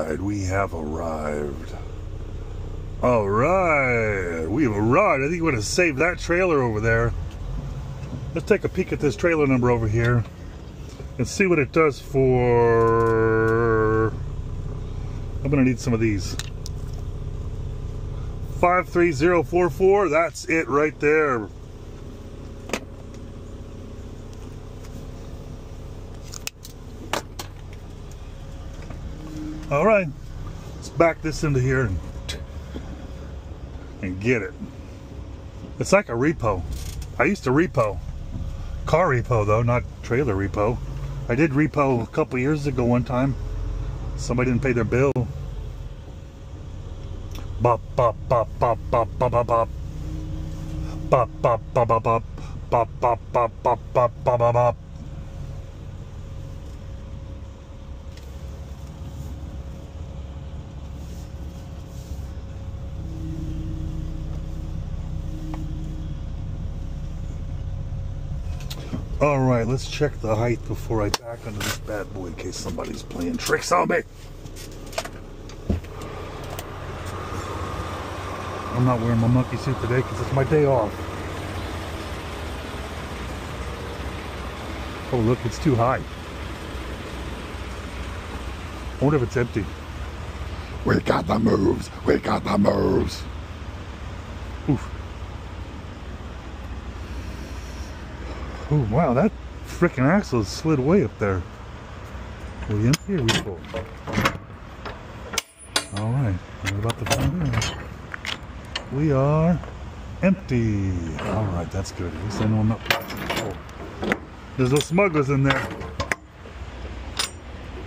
right, we have arrived. All right, we've arrived. I think we're going to save that trailer over there. Let's take a peek at this trailer number over here and see what it does for... I'm going to need some of these. 53044, that's it right there. All right, let's back this into here and get it. It's like a repo. I used to repo. Car repo though, not trailer repo. I did repo a couple years ago one time. Somebody didn't pay their bill. Bop bop bop bop bop bop bop bop. Bop bop bop bop bop bop bop bop bop bop bop bop bop. All right, let's check the height before I back under this bad boy in case somebody's playing tricks on me. I'm not wearing my monkey suit today because it's my day off. Oh look, it's too high. I wonder if it's empty. We got the moves, we got the moves. Oof. Oh wow, that freaking axle slid way up there. Are we empty or we full? Alright, what about the front end? We are empty. Alright, that's good. At least I know I'm not full. There's no smugglers in there.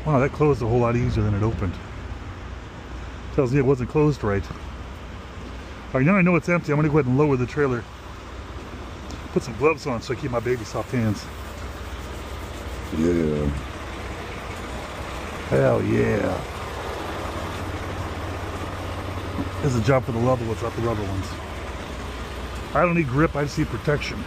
Wow, that closed a whole lot easier than it opened. Tells me it wasn't closed right. Alright, now I know it's empty. I'm going to go ahead and lower the trailer. Put some gloves on so I keep my baby soft hands. Yeah. Hell yeah. This is a job for the level ones, not the rubber ones. I don't need grip, I just need protection.